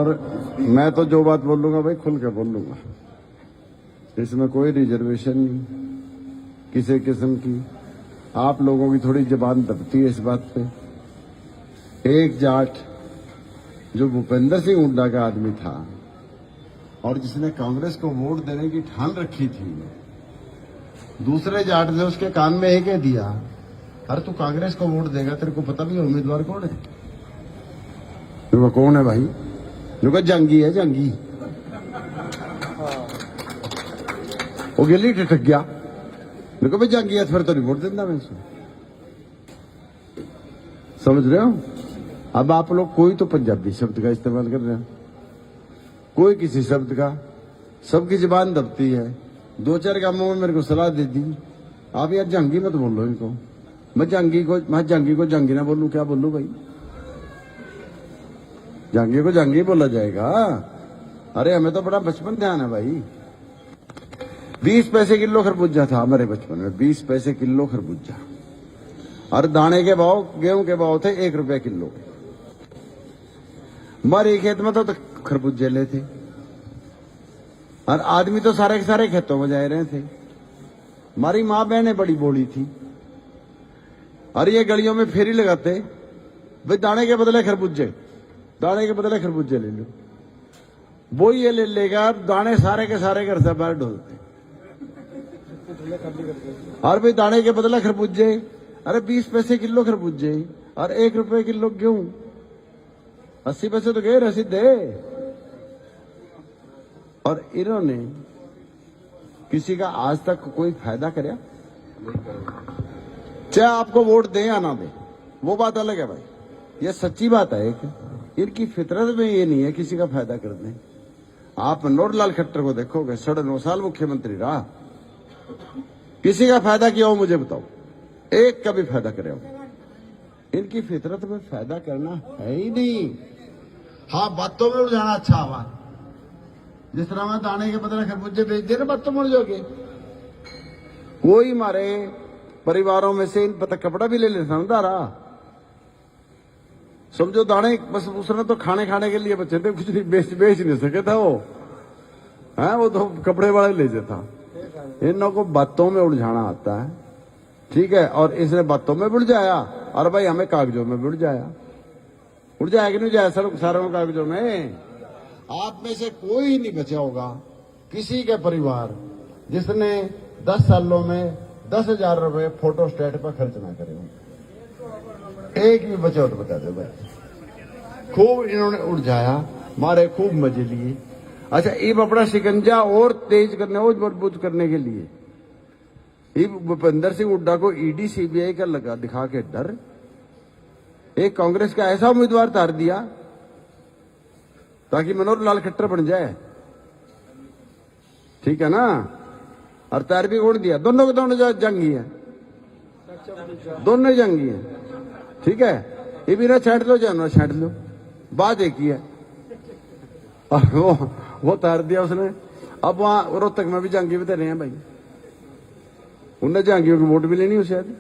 और मैं तो जो बात बोलूंगा भाई खुल के बोलूंगा, इसमें कोई रिजर्वेशन नहीं किसी किस्म की। आप लोगों की थोड़ी जबान दबती है इस बात पे। एक जाट जो भूपेंद्र सिंह हुड्डा का आदमी था और जिसने कांग्रेस को वोट देने की ठान रखी थी, दूसरे जाट ने उसके कान में एक दिया, अरे तू कांग्रेस को वोट देगा, तेरे को पता भी उम्मीदवार कौन है? वो कौन है भाई? जो कहा जंगी है, जंगी। वो गिल्ली ठिठक गया, देखो भाई जंगी है, फिर तो नहीं वोट देना मैं इसको। समझ रहे हो? अब आप लोग कोई तो पंजाबी शब्द का इस्तेमाल कर रहे हो, कोई किसी शब्द का, सबकी जुबान दबती है। दो चार कामों में मेरे को सलाह दे दी, आप यार जंगी मत बोलो इनको। मैं जंगी को जंगी ना बोलूं, क्या बोलूं भाई? जंगी को जंगी बोला जाएगा? अरे हमें तो बड़ा बचपन ध्यान है भाई। 20 पैसे किलो खरबूजा था हमारे बचपन में, 20 पैसे किलो खरबूजा। और दाने के भाव, गेहूं के भाव थे 1 रुपया किलो। हमारे खेत में तो खरबूजे ले थे, और आदमी तो सारे के सारे खेतों में जा रहे थे। हमारी माँ बहनें बड़ी बोली थी, और ये गलियों में फेरी लगाते, भाई दाने के बदले खरबूजे, दाने के बदले खरबूजे ले लो। वो ये ले लेगा, दाने सारे के सारे घर से बाहर ढोलते, और भाई दाने के बदले खरबूजे। अरे 20 पैसे किलो खरबूजे और 1 रुपए किलो गेहूं, 80 पैसे तो गए रसीद दे। और इन्होंने किसी का आज तक कोई फायदा कराया? चाहे आपको वोट दें या ना दे, वो बात अलग है भाई, ये सच्ची बात है। एक इनकी फितरत में ये नहीं है किसी का फायदा कर दें। आप मनोहर लाल खट्टर को देखोगे, 9.5 साल मुख्यमंत्री रहा, किसी का फायदा किया हो मुझे बताओ? एक का भी फायदा करे हो? इनकी फितरत में फायदा करना है ही नहीं। हाँ, बातों में उलझाना अच्छा हुआ, जिस तरह मैं दाने के बदले खरबूजे बेच दे रहे, बातों में उलझ गए। कोई हमारे परिवारों में से इन पता कपड़ा भी ले लेता ना दारा, समझो दाने बस उसने तो खाने के लिए बचे थे, कुछ नहीं बेच नहीं सके था वो, है वो तो कपड़े वाले ले जाता। इन लोगों को बातों में उलझाना आता है, ठीक है। और इसने बातों में उड़ जाया, और भाई हमें कागजों में उड़ जाया। उड़ जाया कि नहीं जाया सारों कागजों में? आप में से कोई नहीं बचा होगा किसी के परिवार जिसने 10 सालों में 10,000 रुपए फोटो स्टेट पर खर्च ना करे हो। एक भी बचा हो तो बता दो भाई। खूब इन्होंने उलझाया, मारे खूब मजे लिए। अच्छा, ये अपना शिकंजा और तेज करने, और मजबूत करने के लिए भूपेंद्र सिंह हुड्डा को ईडी सीबीआई का लगा दिखा के डर एक कांग्रेस का ऐसा उम्मीदवार तार दिया ताकि मनोहर लाल खट्टर बन जाए, ठीक है ना। और तार भी कौन दिया? दोनों के दोनों जंगी है, दोनों जंगी है, ठीक है। ये भी ना छाट लो, जाना छाट लो, बात एक ही है। और वो तार दिया उसने। अब वहां रोहतक में भी जंगी बता रहे हैं भाई, उन्हें जहांगीरों की वोट भी लेनी हो, शायद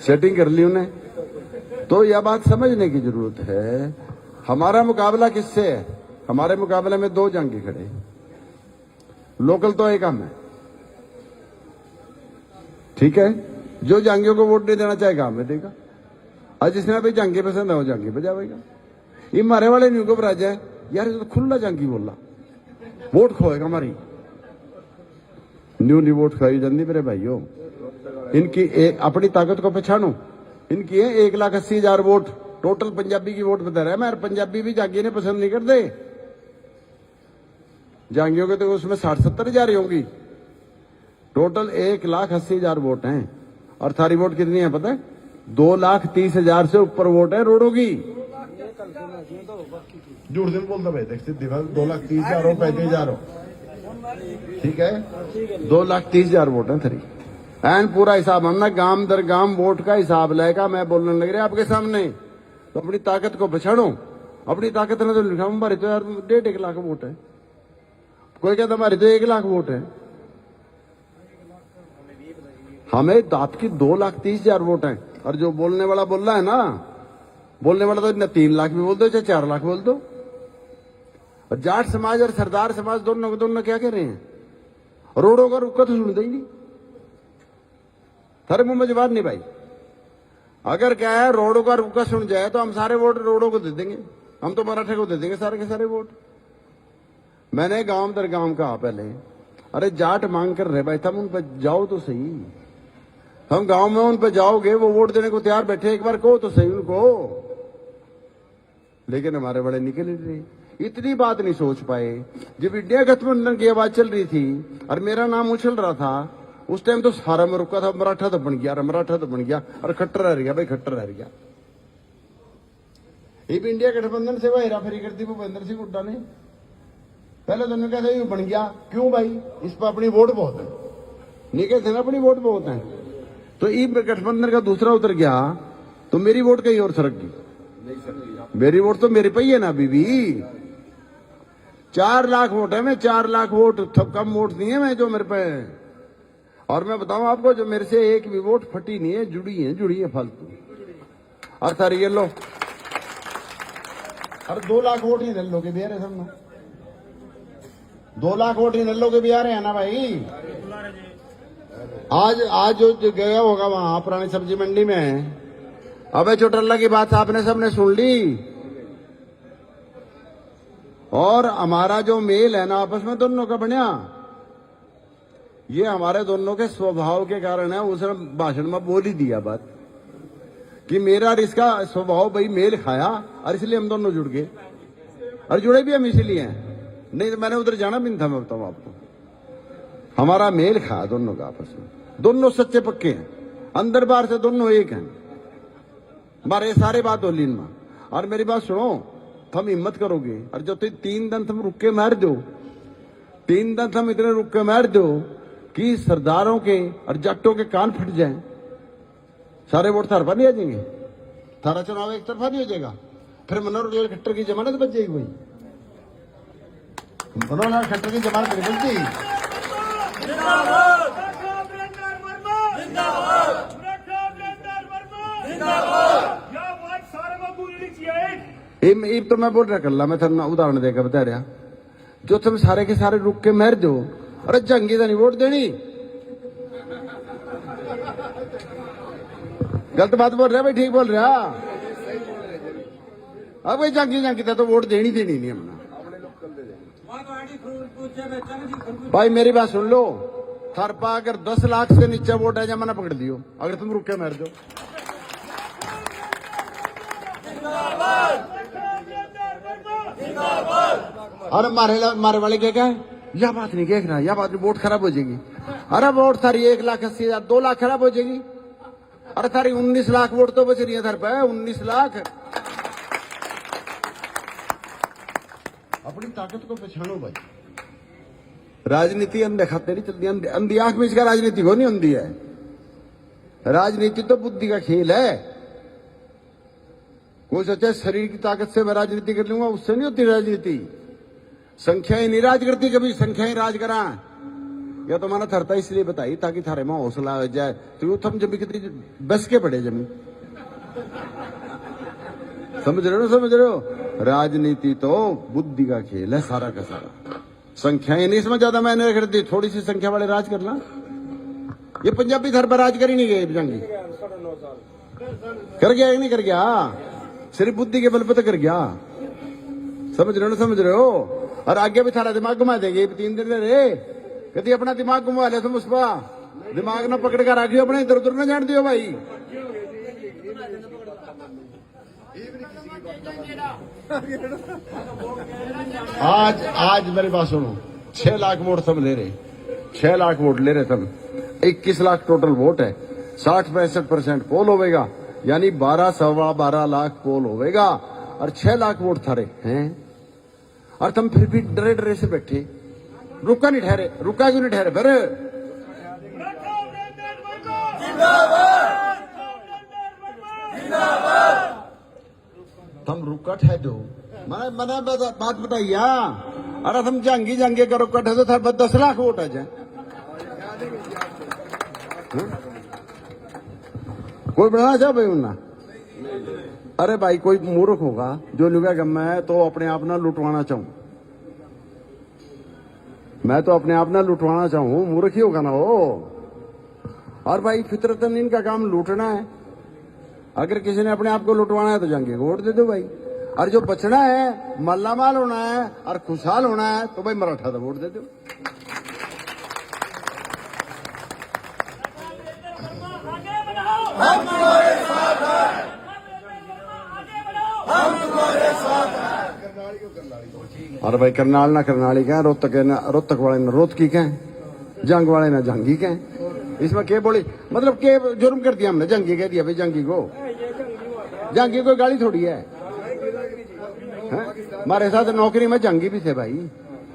सेटिंग कर ली उन्हें। तो यह बात समझने की जरूरत है, हमारा मुकाबला किससे है? हमारे मुकाबले में 2 जंगी खड़े हैं, लोकल तो एक हम है, ठीक है। जो जंगियों को वोट नहीं देना चाहेगा हमें देगा, और जिसने भाई जंगी पसंद है वो जंगी बजावेगा। ये मारे वाले नहीं घबरा जाए यार, तो खुला जंगी बोला, वोट खोएगा हमारी। न्यू वोट खाई जाती मेरे भाइयों। इनकी अपनी ताकत को पहचानो। इनकी है 1,80,000 वोट, टोटल पंजाबी की वोट बता रहा है। मैं पंजाबी भी जागी ने पसंद नहीं करते, जांगियों के तो उसमें 60-70 हजार होंगी। टोटल 1,80,000 वोट हैं, और थारी वोट कितनी है पता है? 2,30,000 से ऊपर वोट है रोडों की। झूठ दिन बोलता भाई, देख सीधी बात, 2,30,000 हो, 35,000 हो, ठीक है। 2,30,000 वोट है थरी, एन पूरा हिसाब। हमने गांव दर गांव वोट का हिसाब लेगा। मैं बोलने लग रहा आपके सामने, तो अपनी ताकत को पछाड़ो। अपनी ताकत ने तो लिखा हमारी तो यार 1.5 लाख वोट है, कोई कहता हमारी तो 1 लाख वोट है। हमें आपकी 2,30,000 वोट है। और जो बोलने वाला बोल रहा है ना, बोलने वाला तो न 3 लाख भी बोल दो चाहे 4 लाख बोल दो। और जाट समाज और सरदार समाज दोनों क्या कह रहे हैं? रोडों का रुका तो सुन देंगे, थारे मुंह में जवाब नहीं भाई। अगर क्या है रोडों का रुका सुन जाए तो हम सारे वोट रोडों को दे देंगे, हम तो मराठे को दे देंगे सारे के सारे वोट। मैंने गांव दर गांव कहा पहले, अरे जाट मांग कर रहे भाई, तुम उन पर जाओ तो सही। हम गांव में उन पर जाओगे, वो वोट देने को तैयार बैठे, एक बार कहो तो सही उनको। लेकिन हमारे बड़े निकल रहे, इतनी बात नहीं सोच पाए। जब इंडिया गठबंधन की आवाज चल रही थी और मेरा नाम उछल रहा था, उस टाइम तो सारा में रुका था, मराठा तो बन गया, मराठा तो बन गया, और खट्टर रह गया भाई, खट्टर रह गया। ये इंडिया गठबंधन से वो हेराफेरी करती भूपेंद्र सिंह हुड्डा ने। पहले तो उन्होंने कहते बन गया, क्यों भाई? इस पर अपनी वोट बहुत है, नहीं कहते ना अपनी वोट बहुत है। तो ई गठबंधन का दूसरा उतर गया तो मेरी वोट कहीं और सरक गई। मेरी वोट तो मेरे पे ही है ना बीबी। 4 लाख वोट है, मैं 4 लाख वोट, सब कम वोट नहीं है मैं जो मेरे पे। और मैं बताऊं आपको, जो मेरे से एक भी वोट फटी नहीं है, जुड़ी है फालतू। और सर ये लो, अरे 2 लाख वोट ही नल्लो के बिहार है सब में, 2 लाख वोट ही नल्लो के बिहार है ना भाई। आज जो गया होगा वहां पुरानी सब्जी मंडी में, अबे चौटल्ला की बात आपने सबने सुन ली। और हमारा जो मेल है ना आपस में दोनों का बनिया, ये हमारे दोनों के स्वभाव के कारण है। उसने भाषण में बोल ही दिया बात कि मेरा और इसका स्वभाव भाई मेल खाया, और इसलिए हम दोनों जुड़ गए। और जुड़े भी हम इसीलिए हैं, नहीं तो मैंने उधर जाना भी नहीं था। मैं बताऊं आपको, हमारा मेल खाया दोनों का आपस में, दोनों सच्चे पक्के हैं, अंदर बाहर से दोनों एक हैं। हमारे सारे बात हो लीन में। और मेरी बात सुनो, तुम हिम्मत करोगे और जो 3 दिन तुम रुक के मार दो, 3 दिन तुम इतने रुक के मार दो कि सरदारों के और जट्टों के कान फट जाएं, सारे वोट थार पर नहीं आ जाएंगे, थारा चुनाव एक तरफा नहीं हो जाएगा। फिर मनोहर लाल खट्टर की जमानत बच जाएगी भाई, मनोहर लाल खट्टर की जमानत नहीं बचती। तो मैं बोल रहा कल्ला, मैं थोड़ा उदाहरण देकर बता रहा, जो तुम सारे के सारे रुक के मर दो, अरे जंगी तो नहीं वोट देनी। गलत बात बोल रहा भाई, ठीक बोल रहा। अब भाई जंगी तो वोट देनी नहीं हमने। भाई मेरी बात सुन लो, थरपा अगर 10 लाख से नीचे वोट है जमाना पकड़ लियो, अगर तुम रुक के मर दो। अरे मारे वाले क्या है, यह बात नहीं कह रहा, यह बात नहीं, वोट खराब हो जाएगी। अरे वोट थारी 1,80,000 2 लाख खराब हो जाएगी। अरे थारी 19 लाख वोट तो बच रही है, थर पे 19 लाख। अपनी ताकत को पहचानो भाई। राजनीति अंधे खाते नहीं चलती, अंधी आंख में इसका राजनीति को नहीं अंधी है। राजनीति तो बुद्धि का खेल है। कोई सोचा शरीर की ताकत से मैं राजनीति कर लूंगा, उससे नहीं होती राजनीति। संख्याएं नहीं राज करती, कभी संख्याएं राज करा। या तो माना थरता इसलिए बताई ताकि थारे में हौसला हो जाए, तो तुम जब कितनी बस के पड़े जमी। समझ रहे हो? राजनीति तो बुद्धि का खेल है सारा का सारा। संख्याएं नहीं इसमें ज्यादा मैंने करती, थोड़ी सी संख्या वाले राज करना। ये पंजाबी थर पर राज कर ही नहीं गए, जंगी कर गया नहीं कर गया, सिर्फ बुद्धि के बल पर तो कर गया। समझ रहे हो? और आगे भी थारा दिमाग घुमा देंगे 3 दिन रे, कभी अपना दिमाग घुमा ले तुम, उस पर दिमाग ना पकड़ कर रखियो, अपने इधर उधर ना जान दियो भाई। आज मेरी बात सुनो, 6 लाख वोट सब ले रहे, 6 लाख वोट ले रहे सब, 21 लाख टोटल वोट है, 60-65% पोल होगा, यानी 12-12.25 लाख पोल होगा, और 6 लाख वोट थारे हैं। और तुम फिर भी डरे से बैठे, रुका क्यों नहीं ठहरे? फिर तुम रुका ठहरो, मैंने बात बताइया। अरे तुम जंगी करो कट्ठे तो था 10 लाख वोट आ जाए। कोई बढ़ा जा भाई उन्ना अरे भाई कोई मूर्ख होगा जो लुगा मैं तो अपने आप ना लुटवाना चाहूं, मैं तो अपने आप ना लुटवाना चाहूं, मूर्ख ही होगा ना वो। और भाई फितरतन इनका काम लूटना है। अगर किसी ने अपने आप को लुटवाना है तो जंगी को वोट दे दो भाई। और जो बचना है, मालामाल होना है और खुशहाल होना है तो भाई मराठा का वोट दे दो। हम तुम्हारे साथ हैं, हम तुम्हारे साथ हैं। और भाई करनाल ना करनाली कहें, रोहतक वाले ना रोहतकी कहें, जंग वाले ना जंगी कहें। इसमें क्या बोली, मतलब के जुर्म कर दिया हमने, जंगी कह दिया भाई। जंगी को गाली थोड़ी है। हमारे साथ नौकरी में जंगी भी थे भाई,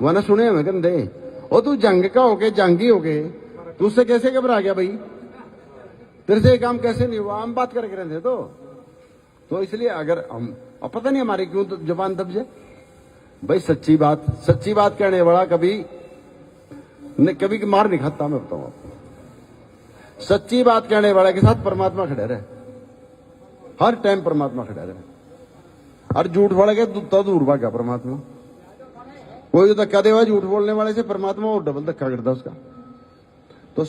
वरना सुने हमें गंदे। और तू जंग का होके जंगी होके तू उससे कैसे घबरा गया भाई? तेरे से काम कैसे नहीं हुआ? हम बात करके रहते तो इसलिए अगर हम, अब पता नहीं हमारी क्यों तो जबान दब जाए भाई। सच्ची बात कहने वाला कभी मार नहीं खाता। मैं बताऊं आपको, सच्ची बात कहने वाले के साथ परमात्मा खड़े रहे, हर टाइम परमात्मा खड़े रहे। और झूठ वाले के तो दूर भागा परमात्मा। कोई तो धक्का देवा झूठ बोलने वाले से, परमात्मा और डबल धक्का करता उसका।